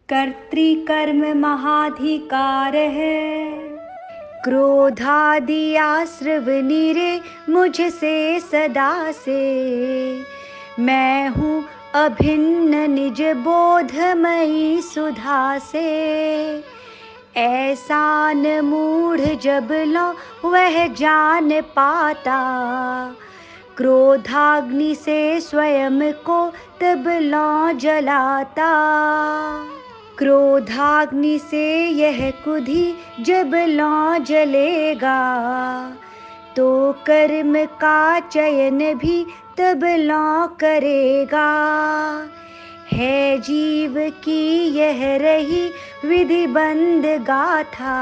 कर्तृकर्म महाधिकार है। क्रोधादि आश्रव निरे मुझसे सदा से। मैं हूँ अभिन्न निज बोधमयी सुधा से। ऐसा न मूढ़ जब लो वह जान पाता। क्रोधाग्नि से स्वयं को तब लो जलाता। क्रोधाग्नि से यह कुधि जब लो जलेगा। तो कर्म का चयन भी तब लो करेगा। है जीव की यह रही विधि बंद गाथा।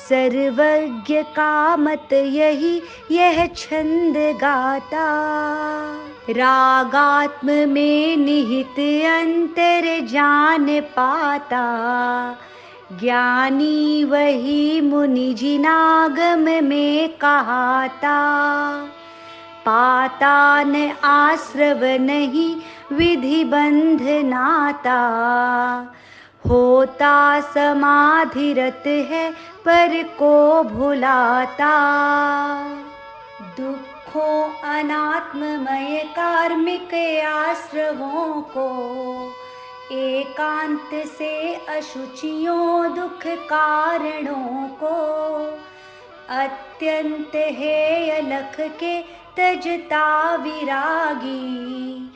सर्वज्ञ का मत यही यह छंद गाता। रागात्म में निहित अंतर जान पाता। ज्ञानी वही मुनि जिनागम में कहाता। पाता न आश्रव नहीं विधि बंध नाता। होता समाधिरत है पर को भुलाता। दुखों अनात्ममय कार्मिक आश्रवों को। एकांत से अशुचियों दुख कारणों को। अत्यंत हेय लख के तजता विरागी।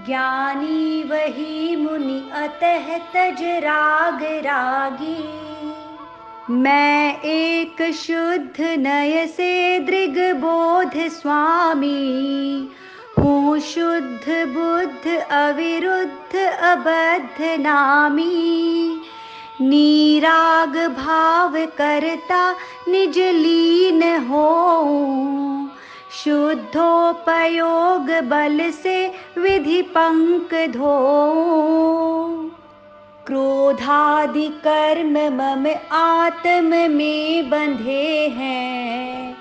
ज्ञानी वही मुनि अतः तज राग रागी। मैं एक शुद्ध नय से दृग बोध स्वामी। हूँ शुद्ध बुद्ध अविरुद्ध अबद्ध नामी। निराग भाव करता निज लीन होऊं। शुद्धोपयोग बल से विधि पंक धोऊं। क्रोधादि कर्म मम आत्म में बंधे हैं।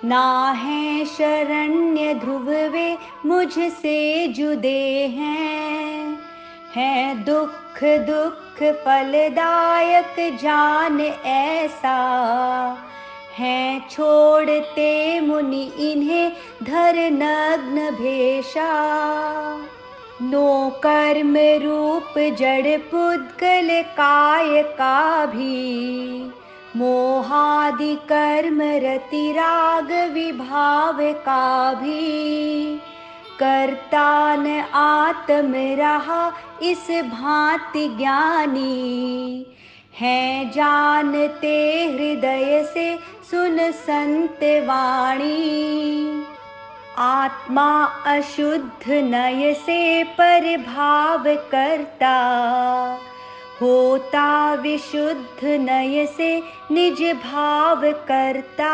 ना है शरण्य ध्रुव वे मुझसे जुदे हैं। है दुख दुख फलदायक जान ऐसा। हैं छोड़ते मुनि इन्हें धर नग्न भेषा। नो कर्म रूप जड़ पुद्गल काय का भी। मोहादि कर्म रति राग विभाव का भी। करता न आत्म रहा इस भांति ज्ञानी। हैं जानते हृदय से सुन संत वाणी। आत्मा अशुद्ध नय से परभाव करता। होता विशुद्ध नय से निज भाव करता।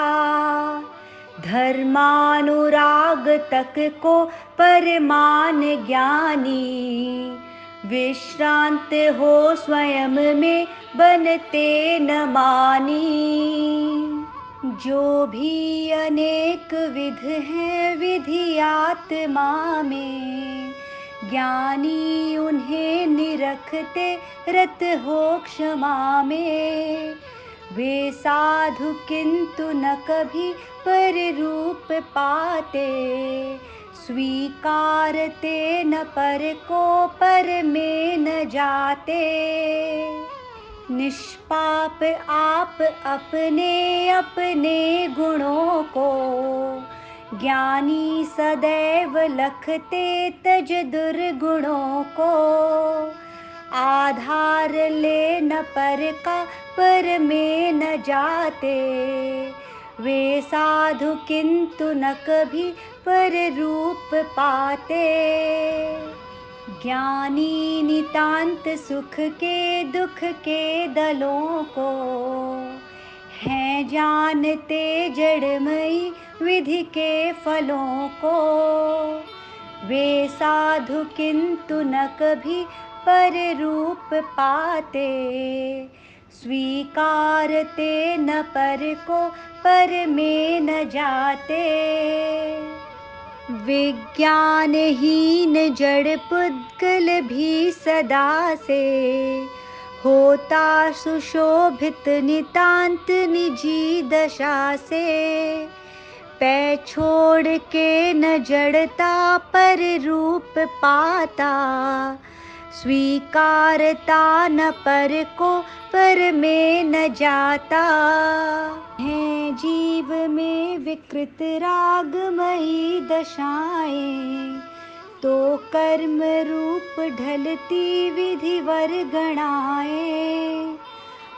धर्मानुराग तक को परमान ज्ञानी। विश्रांत हो स्वयं में बनते न मानी। जो भी अनेक विध हैं विधि आत्मा में। ज्ञानी उन्हें निरखते रत हो क्षमा में। वे साधु किंतु न कभी पर रूप पाते। स्वीकारते न पर को पर में न जाते। निष्पाप आप अपने अपने गुणों को। ज्ञानी सदैव लखते तज दुर्गुणों को। आधार ले न पर का पर में न जाते। वे साधु किंतु न कभी पर रूप पाते। ज्ञानी नितांत सुख के दुख के दलों को। हैं जानते जड़मयी विधि के फलों को। वे साधु किंतु न कभी पर रूप पाते। स्वीकारते न पर को पर में न जाते। विज्ञानहीन जड़ पुद्गल भी सदा से होता सुशोभित नितांत निजी दशा से। पै छोड़ के न जड़ता पर रूप पाता, स्वीकारता न पर को पर में न जाता। है जीव में विकृत रागमयी दशाएं, तो कर्म रूप ढलती विधिवर गणाएं।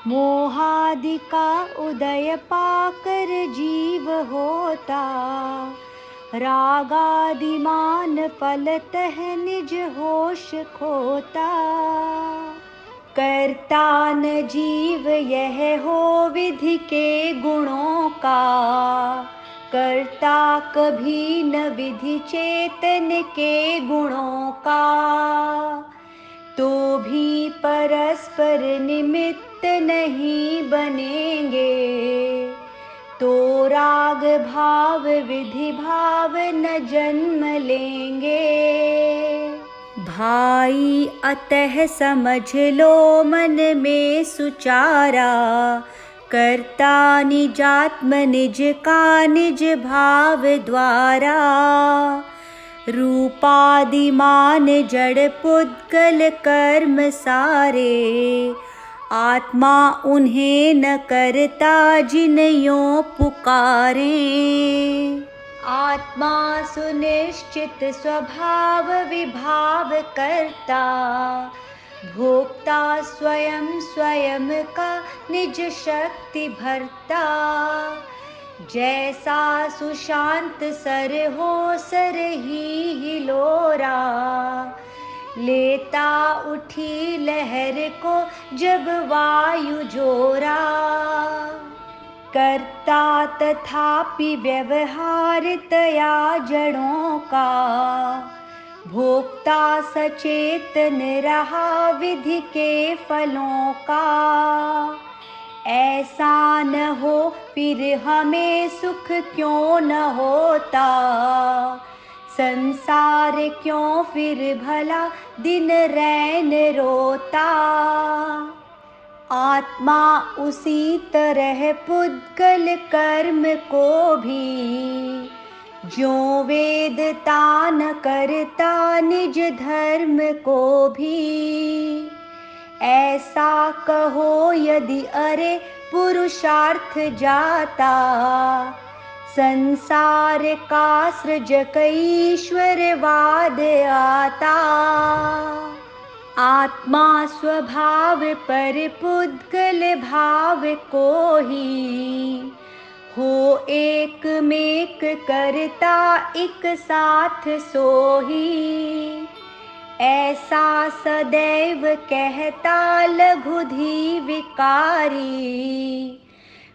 मोहादि का उदय पाकर जीव होता, रागादिमान फलतः निज होश खोता। करता न जीव यह हो विधि के गुणों का, करता कभी न विधि चेतन के गुणों का। तो भी परस्पर निमित्त नहीं बनेंगे, तो राग भाव विधि भाव न जन्म लेंगे। भाई अतः समझ लो मन में सुचारा, करता निजात्म निज का निज भाव द्वारा। रूपादिमान जड़ पुद्गल कर्म सारे, आत्मा उन्हें न करता जिन यों पुकारे। आत्मा सुनिश्चित स्वभाव विभाव करता, भोक्ता स्वयं स्वयं का निज शक्ति भरता। जैसा सुशांत सर हो सर ही हिलोरा, लेता उठी लहर को जब वायु जोरा। करता तथापि व्यवहारितया जड़ों का, भोक्ता सचेतन रहा विधि के फलों का। ऐसा न हो फिर हमें सुख क्यों न होता, संसार क्यों फिर भला दिन रैन रोता। आत्मा उसी तरह पुद्गल कर्म को भी, ज्यों वेदता न करता निज धर्म को भी। ऐसा कहो यदि अरे पुरुषार्थ जाता, संसार का सृजक ईश्वरवाद आता। आत्मा स्वभाव पर पुद्गल भाव को ही, हो एक मेक करता एक साथ सोही। ऐसा सदैव कहता लघुधी विकारी,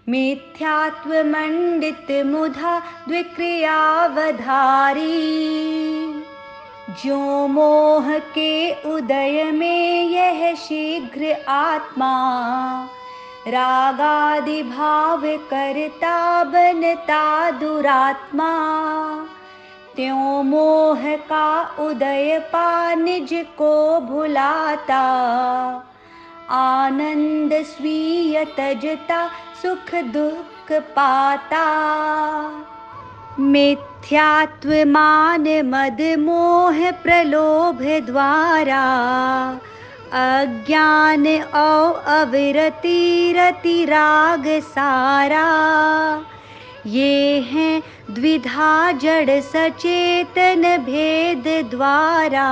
मिथ्यात्व मंडित मुधा द्विक्रियावधारी। जो मोह के उदय में यह शीघ्र आत्मा, रागादि भाव करता बनता दुरात्मा। त्यों मोह का उदय पा निज को भुलाता, आनंद स्वीय तजता सुख दुख पाता। मिथ्यात्व मान मद मोह प्रलोभ द्वारा, अज्ञान औ अविरति रति राग सारा। ये हैं द्विधा जड़ सचेतन भेद द्वारा,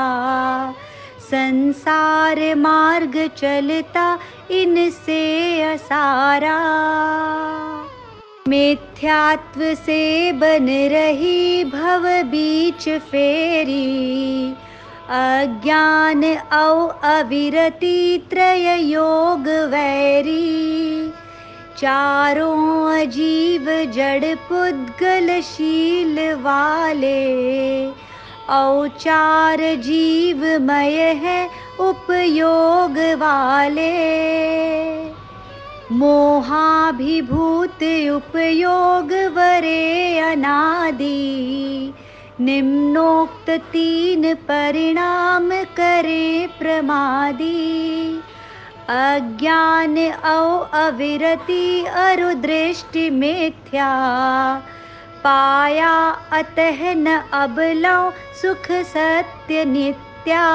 संसार मार्ग चलता इनसे असारा। मिथ्यात्व से बन रही भव बीच फेरी, अज्ञान औ अविरति त्रय योग वैरी। चारों अजीव जड़ पुद्गल शील वाले, औ चार जीवमय है उपयोग वाले। मोहाभिभूत उपयोग वरे अनादि, निम्नोक्त तीन परिणाम करे प्रमादी। अज्ञान अविरति अरुदृष्टि मिथ्या, पाया अतः न अबलौ सुख सत्य नित्या।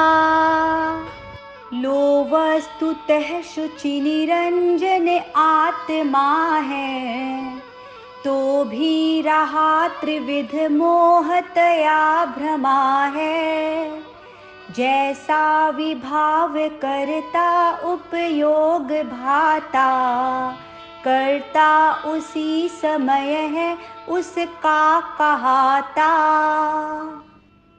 लो वस्तुतः शुचि निरंजन आत्मा है, तो भी रहा त्रिविध मोहतया भ्रमा है। जैसा विभाव करता उपयोग भाता, करता उसी समय है उसका कहाता।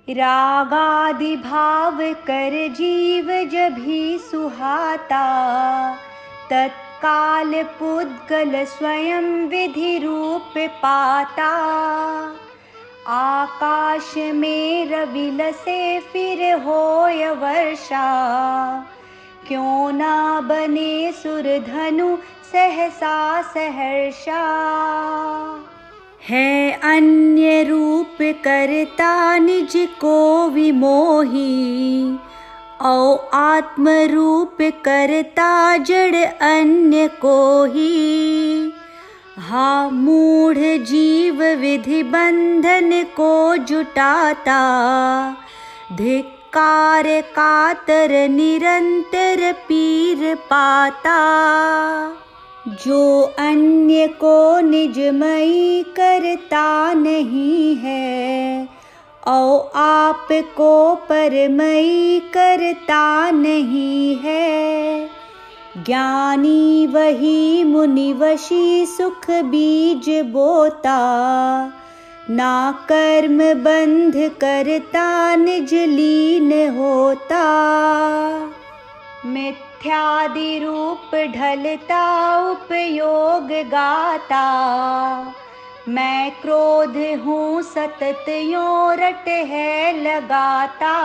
रागादि भाव कर जीव जभी सुहाता, तत्काल पुद्गल स्वयं विधि रूप पाता। आकाश में रविल से फिर होय वर्षा, क्यों ना बने सुरधनु सहसा सहर्षा। है अन्य रूप करता निज को विमोही, औ आत्म रूप करता जड़ अन्य को ही। हा मूढ़ जीव विधि बंधन को जुटाता, धिक्कार कातर निरंतर पीर पाता। जो अन्य को निजमयी करता नहीं है, औ आप को परमयी करता नहीं है। ज्ञानी वही मुनिवशी सुख बीज बोता, ना कर्म बंध करता निज लीन होता। मिथ्यादि रूप ढलता उपयोग गाता, मैं क्रोध हूँ सतत यों रट है लगाता।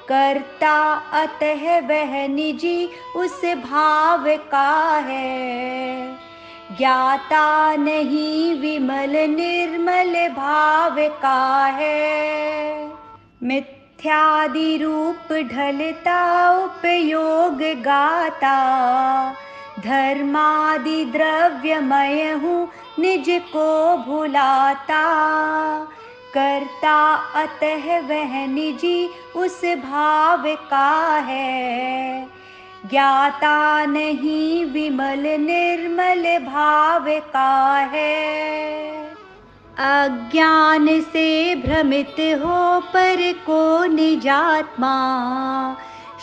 करता अतः वह निजी उस भाव का है, ज्ञाता नहीं विमल निर्मल भाव का है। मिथ्यादि रूप ढलता उपयोग गाता, धर्मादि द्रव्यमय हूँ निज को भुलाता। करता अतः वह निजी उस भाव का है, ज्ञाता नहीं विमल निर्मल भाव का है। अज्ञान से भ्रमित हो पर को निजात्मा,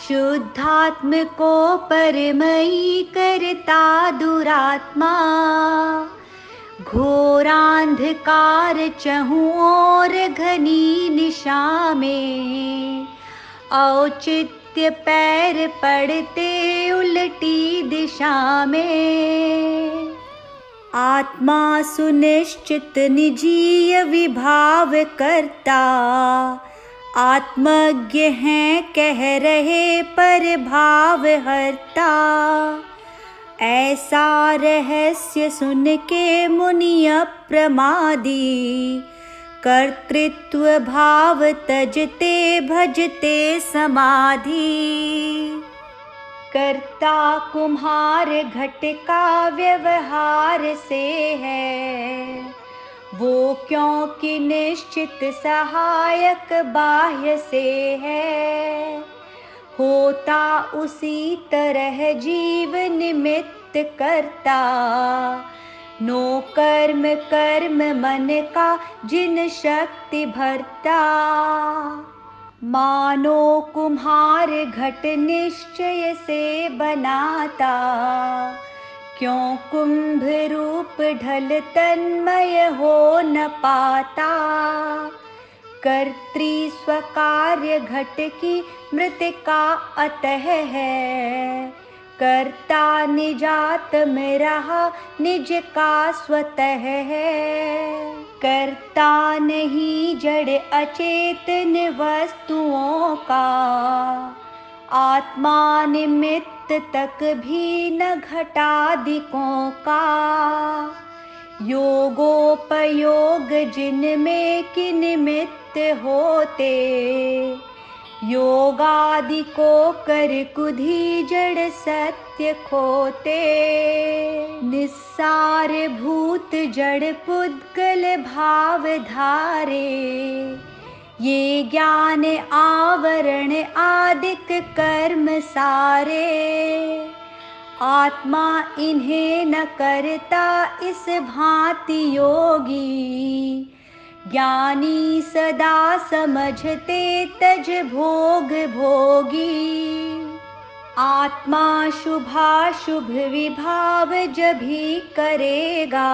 शुद्धात्म को परमयी करता दुरात्मा। घोरांधकार चहुँ ओर घनी निशा में, औचित्य पैर पड़ते उल्टी दिशा में। आत्मा सुनिश्चित निजीय विभाव करता, आत्मज्ञ हैं कह रहे पर भाव हरता। ऐसा रहस्य सुन के मुनि अप्रमादी, कर्तृत्व भाव तजते भजते समाधि। कर्ता कुम्हार घट का व्यवहार से है, वो क्योंकि निश्चित सहायक बाह्य से है। होता उसी तरह जीव निमित्त करता, नो कर्म कर्म मन का जिन शक्ति भरता। मानो कुम्हार घट निश्चय से बनाता, क्यों कुंभ रूप ढल तन्मय हो न पाता। कर्त्री स्वकार्य घट की मृतिका अतः है, कर्ता निजात में रहा निज का स्वतः है। कर्ता नहीं जड़ अचेतन वस्तुओं का, आत्मा निमित्त तक भी न घटादिकों का। योगोपयोग जिनमें कि निमित्त होते, योगादि को कर कुधी जड़ सत्य खोते। निस्सार भूत जड़ पुद्गल भाव धारे, ये ज्ञान आवरण आदिक कर्म सारे। आत्मा इन्हें न करता इस भांति योगी, ज्ञानी सदा समझते तज भोग भोगी। आत्मा शुभाशुभ विभाव जभी करेगा,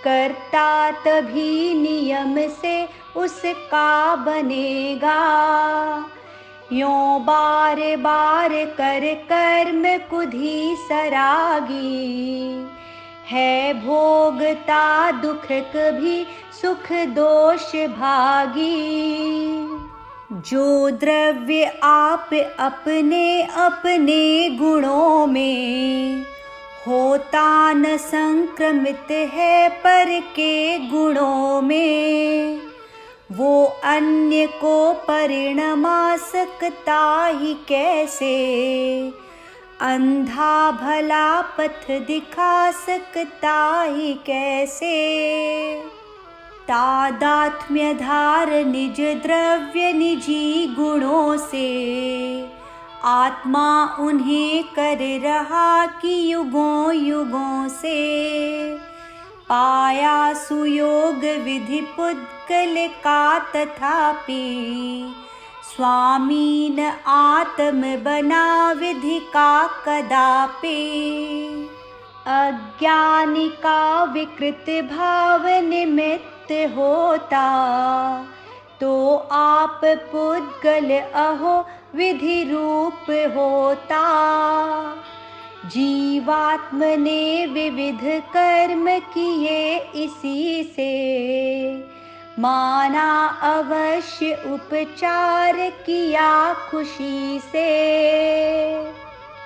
करता तभी नियम से उसका बनेगा। यों बार बार कर कर्म कुधी सरागी, है भोगता दुख कभी सुख दोष भागी। जो द्रव्य आप अपने अपने गुणों में, होता न संक्रमित है पर के गुणों में, वो अन्य को परिणमा सकता ही कैसे। अंधा भला पथ दिखा सकता ही कैसे। तादात्म्य धार निज द्रव्य निजी गुणों से, आत्मा उन्हें कर रहा कि युगों युगों से। पाया सुयोग विधि पुद्गल का तथापि, स्वामी न आत्म बना विधि का कदापि। अज्ञानी का विकृत भाव निमित्त होता, तो आप पुद्गल अहो विधि रूप होता। जीवात्म ने विविध कर्म किए इसी से, माना अवश्य उपचार किया खुशी से।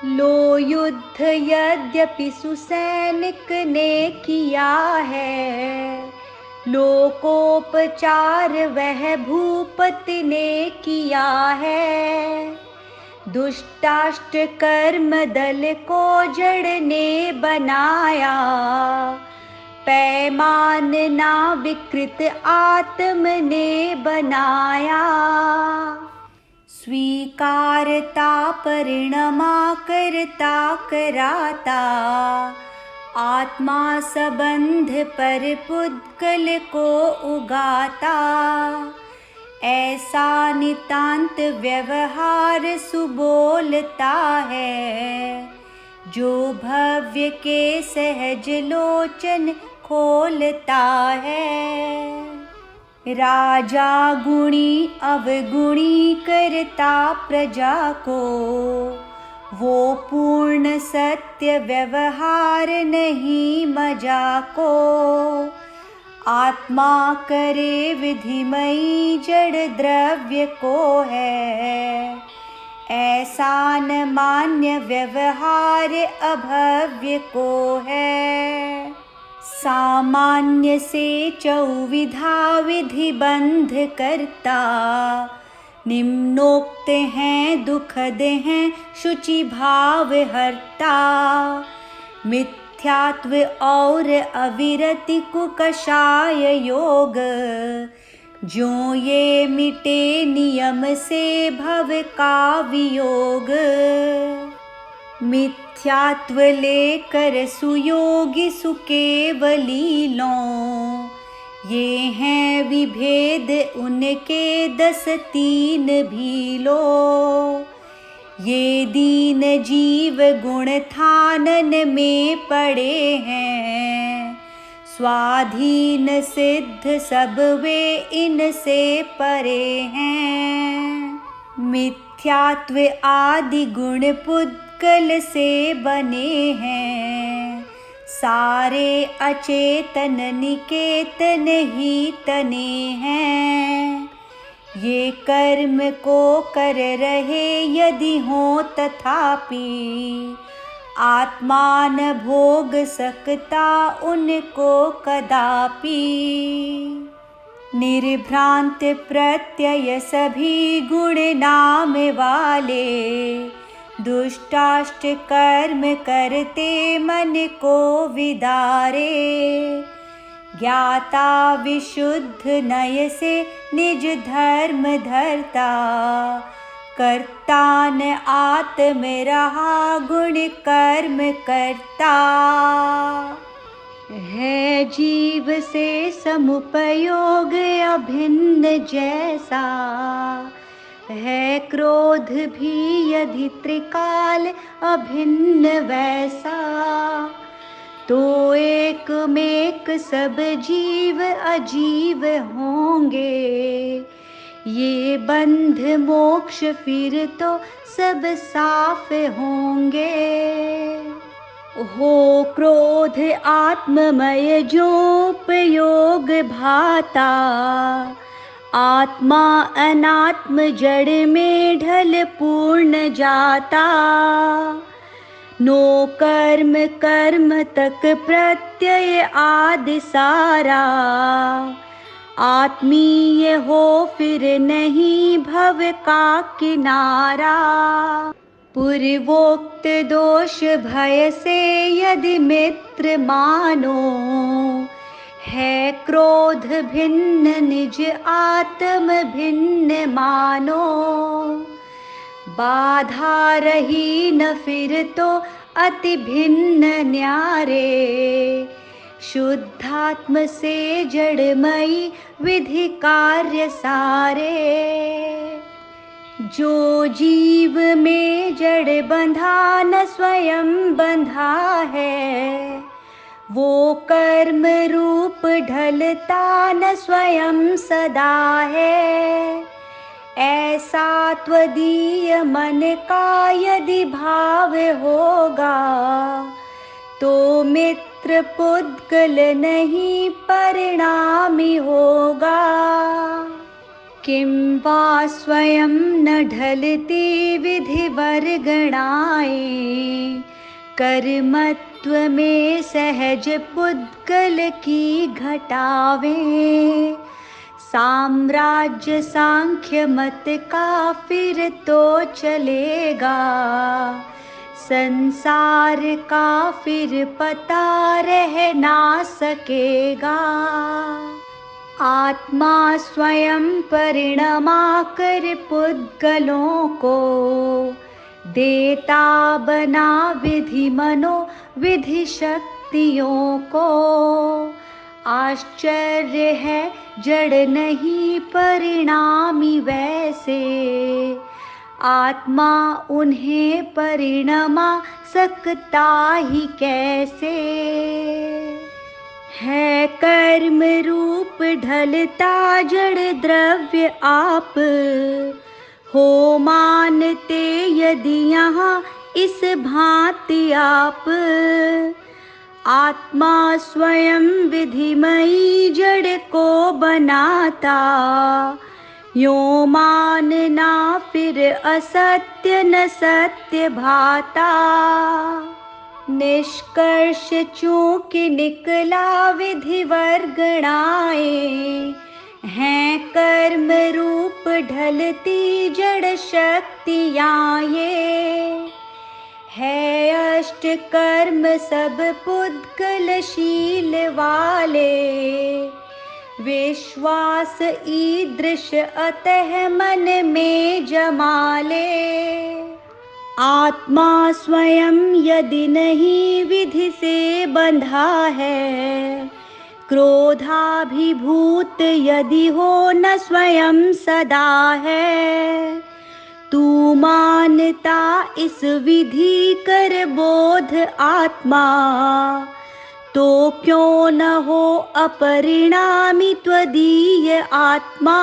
लो युद्ध यद्यपि सुसैनिक ने किया है, लोकोपचार वह भूपति ने किया है। दुष्टाष्ट कर्म दल को जड़ ने बनाया, पैमान ना विकृत आत्म ने बनाया। स्वीकारता परिणमा करता कराता, आत्मा संबंध पर पुद्गल को उगाता। ऐसा नितांत व्यवहार सुबोलता है, जो भव्य के सहज लोचन खोलता है। राजा गुणी अवगुणी करता प्रजा को, वो पूर्ण सत्य व्यवहार नहीं मजा को। आत्मा करे विधिमयी जड़ द्रव्य को है, ऐसा न मान्य व्यवहार अभव्य को है। सामान्य से चौविधा विधि बंध करता, निम्नोक्त हैं दुखद हैं शुचि भाव हरता। मिथ्यात्व और अविरति कुकषाय योग, जो ये मिटे नियम से भव का वियोग। मिथ्यात्व लेकर सुयोगी सुकेवली लो, ये हैं विभेद उनके 10 भी लो। ये दीन जीव गुण थानन में पड़े हैं, स्वाधीन सिद्ध सब वे इनसे परे हैं। मिथ्यात्व आदि गुण पुद्गल से बने हैं, सारे अचेतन निकेतन ही तने हैं। ये कर्म को कर रहे यदि हो तथापि, आत्मा न भोग सकता उनको कदापि। निर्भ्रांत प्रत्यय सभी गुण नाम वाले, दुष्टाष्ट कर्म करते मन को विदारे। ज्ञाता विशुद्ध नय से निज धर्म धरता, कर्ता न आत्म रहा गुण कर्म करता। है जीव से समुपयोग अभिन्न जैसा, है क्रोध भी यदि त्रिकाल अभिन्न वैसा। तो एक मेक सब जीव अजीव होंगे, ये बंध मोक्ष फिर तो सब साफ होंगे। हो क्रोध आत्ममय जो उपयोग भाता, आत्मा अनात्म जड़ में ढल पूर्ण जाता। नो कर्म कर्म तक प्रत्यय आदि सारा, आत्मीय हो फिर नहीं भव का किनारा। पूर्वोक्त दोष भय से यदि मित्र मानो, है क्रोध भिन्न निज आत्म भिन्न मानो। बाधा रही न फिर तो अति भिन्न न्यारे, शुद्धात्म से जड़मयी विधि कार्य सारे। जो जीव में जड़ बंधा न स्वयं बंधा है, वो कर्म रूप ढलता न स्वयं सदा है। ऐसा त्वदीय मन का यदि भाव होगा, तो मित्र पुद्गल नहीं परिणामी होगा। किं वा स्वयं न ढलती विधि वर्गणाए, कर्मत्व में सहज पुद्गल की घटावे। साम्राज्य सांख्य मत का फिर तो चलेगा, संसार का फिर पता रह ना सकेगा। आत्मा स्वयं परिणमा कर पुद्गलों को, देता बना विधि मनो विधि शक्तियों को। आश्चर्य है जड़ नहीं परिणामी वैसे, आत्मा उन्हें परिणमा सकता ही कैसे। है कर्म रूप ढलता जड़ द्रव्य आप, हो मानते यदि यहाँ इस भांति आप। आत्मा स्वयं विधिमयी जड़ को बनाता, यो मानना फिर असत्य न सत्य भाता। निष्कर्ष चूंकि निकला विधि वर्गणाए, हैं कर्म रूप ढलती जड़ शक्तियाँ ये। है अष्ट कर्म सब पुद्गलशील वाले, विश्वास ईदृश अतः मन में जमाले। आत्मा स्वयं यदि नहीं विधि से बंधा है, क्रोधाभिभूत यदि हो न स्वयं सदा है। तू मानता इस विधि कर बोध आत्मा, तो क्यों न हो अपरिणामी त्वदीय आत्मा।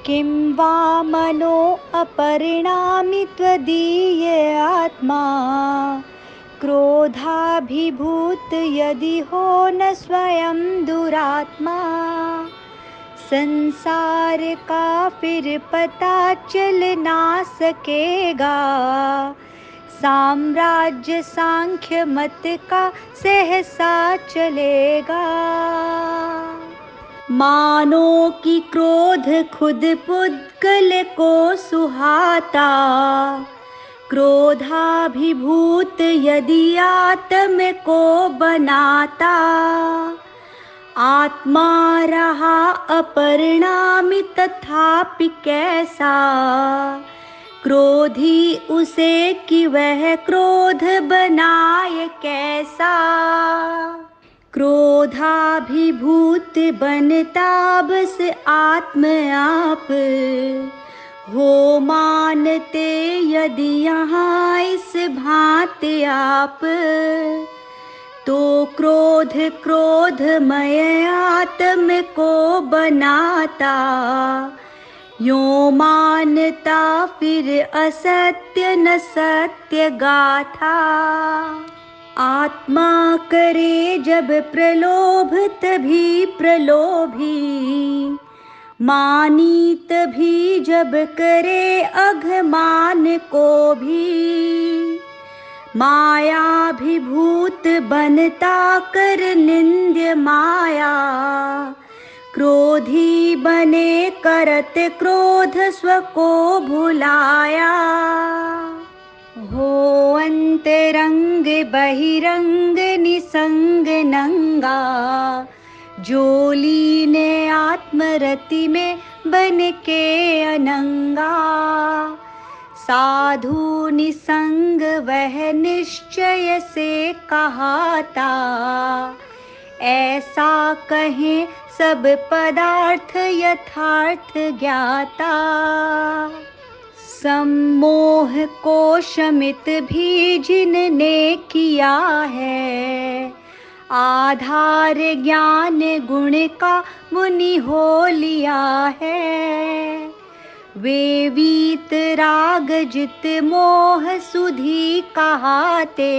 किं वा मनो अपरिणामी त्वदीय आत्मा, क्रोधाभिभूत यदि हो न स्वयं दुरात्मा। संसार का फिर पता चल ना सकेगा, साम्राज्य सांख्य मत का सहसा चलेगा। मानो कि क्रोध खुद पुद्गल को सुहाता, क्रोधाभिभूत यदि आत्म को बनाता। आत्मा रहा अपरिणामी तथापि कैसा, क्रोधी उसे कि वह क्रोध बनाए कैसा। क्रोधाभिभूत बनता बस आत्म आप, हो मानते यदि यहाँ इस भांति आप। तो क्रोध क्रोधमय आत्म को बनाता, यों मानता फिर असत्य न सत्य गाथा। आत्मा करे जब प्रलोभ तभी प्रलोभी, मानी तभी जब करे अघमान को भी। मायाभिभूत बनता कर निंद्य माया, क्रोधी बने करत क्रोध स्व को भुलाया। हो अंतरंग बहिरंग निसंग नंगा, जो लीने आत्मरति में बन के अनंगा। साधु निसंग वह निश्चय से कहाता, ऐसा कहें सब पदार्थ यथार्थ ज्ञाता। सम्मोह को शमित भी जिनने किया है, आधार ज्ञान गुण का मुनि हो लिया है। वे वीत राग जित मोह सुधी कहाते,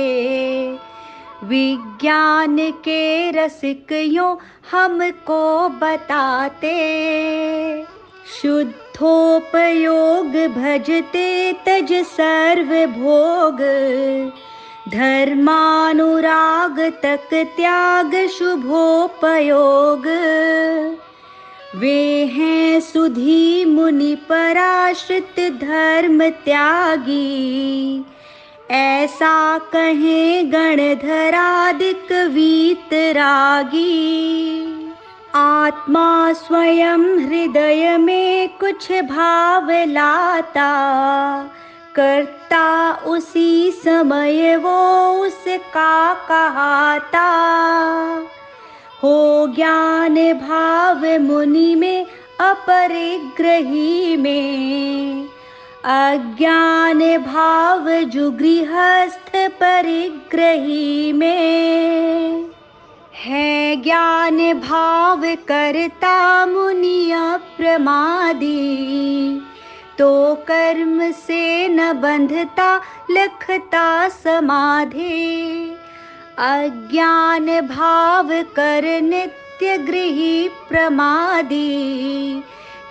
विज्ञान के रसिक यों हमको बताते। शुद्धोपयोग भजते तज सर्व भोग, धर्मानुराग तक त्याग शुभोपयोग। वे हैं सुधी मुनि पराश्रित धर्म त्यागी, ऐसा कहें गणधरादिक वीतरागी। आत्मा स्वयं हृदय में कुछ भाव लाता, करता उसी समय वो उसका कहाता। हो ज्ञान भाव मुनि में अपरिग्रही में, अज्ञान भाव जुगृहस्थ परिग्रही में। है ज्ञान भाव करता मुनि अप्रमादी, तो कर्म से न बंधता लखता समाधि। अज्ञान भाव कर नित्य गृही प्रमादी,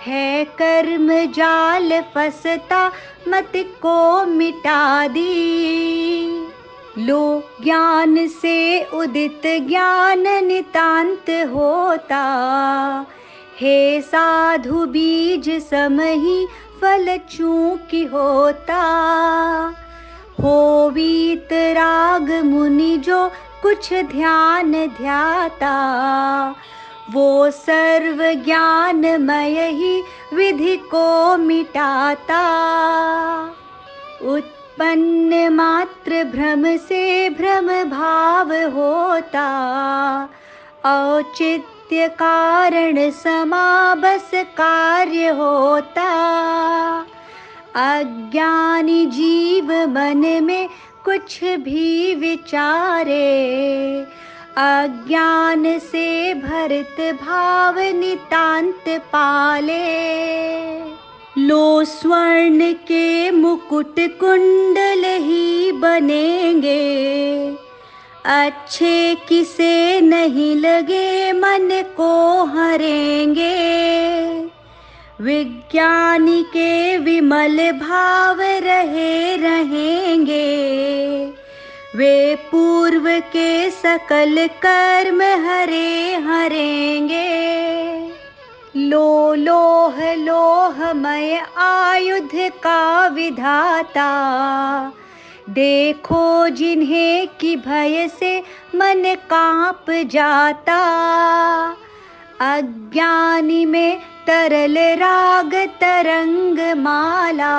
है कर्म जाल फसता मत को मिटा दी। लो ज्ञान से उदित ज्ञान नितांत होता, हे साधु बीज समहि फल चूंकि होता। हो वीतराग मुनि जो कुछ ध्यान ध्याता, वो सर्व ज्ञानमय ही विधि को मिटाता। उत्पन्न मात्र भ्रम से भ्रम भाव होता, औचित्य कारण समाबस कार्य होता। अज्ञानी जीव मन में कुछ भी विचारे, अज्ञान से भरत भाव नितांत पाले। लो स्वर्ण के मुकुट कुंडल ही बनेंगे, अच्छे किसे नहीं लगे मन को हरेंगे। विज्ञानी के विमल भाव रहे रहेंगे, वे पूर्व के सकल कर्म हरे हरेंगे। लोह लोहमय आयुध का विधाता, देखो जिन्हें कि भय से मन कांप जाता। अज्ञानी में तरल राग तरंग माला,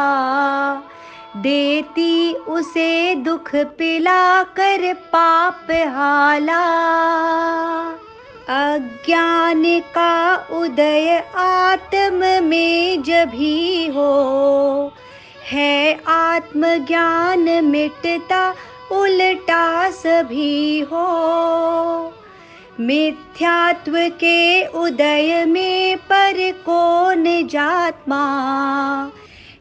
देती उसे दुख पिला कर पाप हाला। अज्ञान का उदय आत्म में जभी हो, है आत्मज्ञान मिटता उल्टा सभी हो। मिथ्यात्व के उदय में पर कौन जात्मा,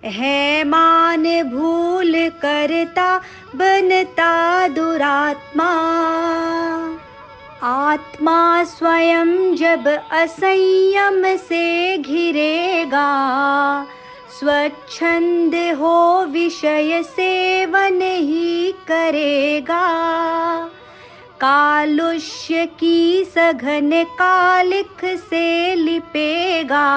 है मान भूल करता बनता दुरात्मा। आत्मा स्वयं जब असंयम से घिरेगा, स्वच्छंद हो विषय सेवन ही करेगा। कालुष्य की सघन कालिख से लिपेगा,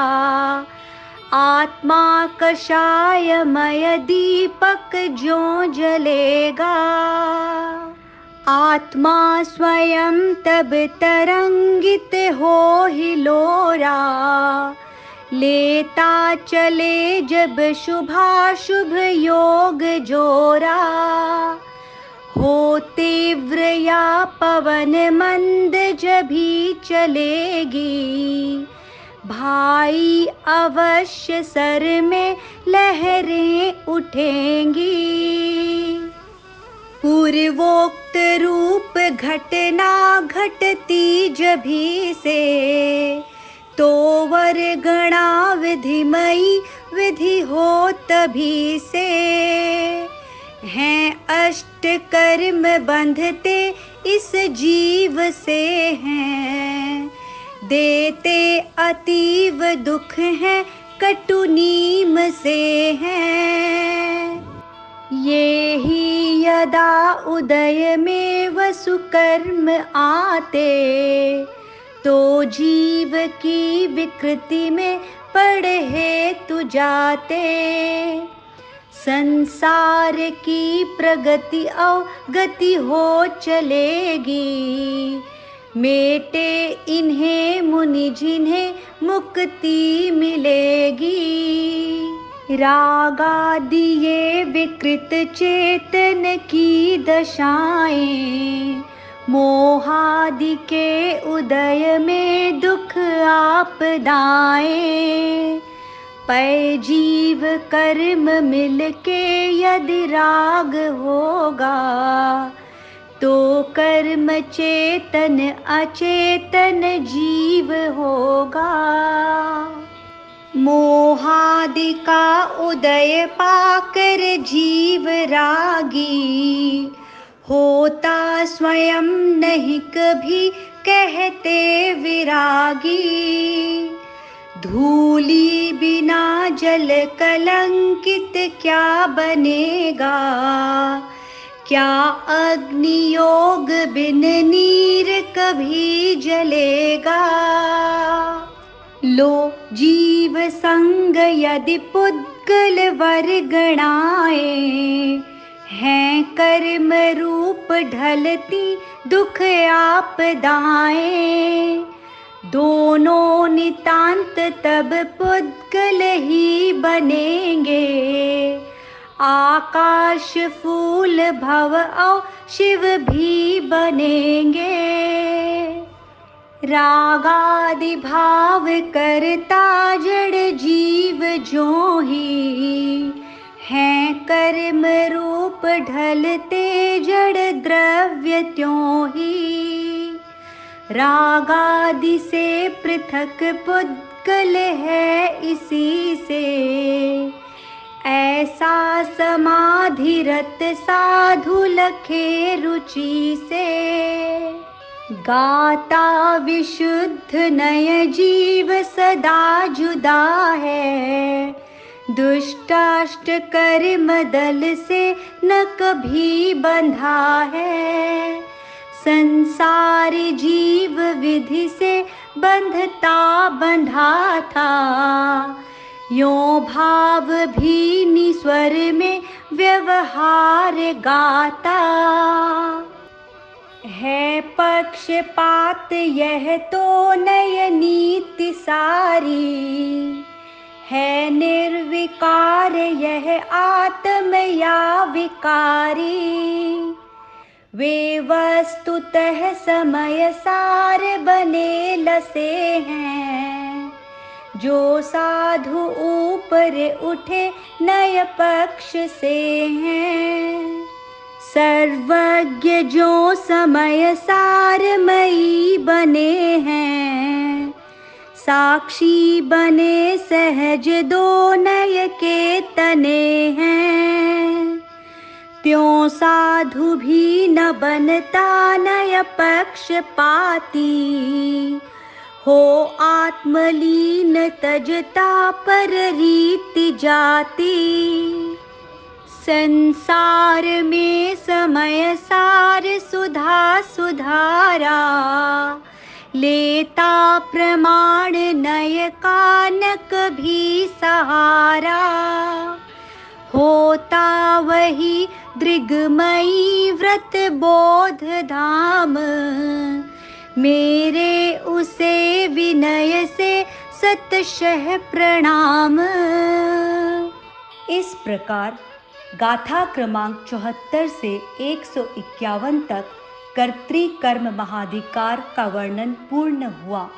आत्मा कषायमय दीपक ज्यों जलेगा। आत्मा स्वयं तब तरंगित हो हिलोरा, लेता चले जब शुभाशुभ योग जोरा। हो तीव्र या पवन मंद जभी चलेगी, भाई अवश्य सर में लहरें उठेंगी। पूर्वोक्त रूप घटना घटती जभी से, तो वर गणा विधिमयी विधि हो तभी से। हैं अष्ट कर्म बंधते इस जीव से हैं, देते अतीव दुख हैं कटु नीम से हैं। ये ही यदा उदय में वसु कर्म आते, तो जीव की विकृति में पड़े हेतु जाते। संसार की प्रगति अवगति हो चलेगी, मेटे इन्हें मुनि जिन्हें मुक्ति मिलेगी। रागादि ये विकृत चेतन की दशाएं, मोहादि के उदय में दुख आपदाएं। पै जीव कर्म मिलके यदि राग होगा, तो कर्म चेतन अचेतन जीव होगा। मोहादि का उदय पाकर जीव रागी, होता स्वयं नहीं कभी कहते विरागी। धूली बिना जल कलंकित क्या बनेगा, क्या अग्नि योग बिन नीर कभी जलेगा। लो जीव संग यदि पुद्गल वर गणाए, हैं कर्म रूप ढलती दुख आपदाएं। दोनों नितांत तब पुद्गल ही बनेंगे, आकाश फूल भव और शिव भी बनेंगे। रागादि भाव करता जड़ जीव जो ही, हैं कर्म रूप ढलते जड़ द्रव्य त्यों ही। रागादि से पृथक पुद्गल है इसी से, ऐसा समाधिरत साधु लखे रुचि से। गाता विशुद्ध नय जीव सदा जुदा है, दुष्टाष्ट कर्म दल से न कभी बंधा है, संसारी जीव विधि से बंधता बंधा था। यों भाव भी निस्वर में व्यवहार गाता, है पक्षपात यह तो नय नीति सारी, है निर्विकार यह आत्म या विकारी। वे वस्तुतः समय सार बने लसे हैं, जो साधु ऊपर उठे नय पक्ष से हैं। सर्वज्ञ जो समय सारमयी बने हैं, साक्षी बने सहज दो नय के तने हैं। त्यों साधु भी न बनता नय पक्षपाती, हो आत्मलीन तजता पर रीति जाती। संसार में समय सार सुधा सुधारा, लेता प्रमाण नय का न कभी सहारा। होता वही दृग्मयी व्रत बोध धाम, मेरे उसे विनय से सतशः प्रणाम। इस प्रकार गाथा क्रमांक 74 से 151 तक कर्तृ कर्म महाधिकार का वर्णन पूर्ण हुआ।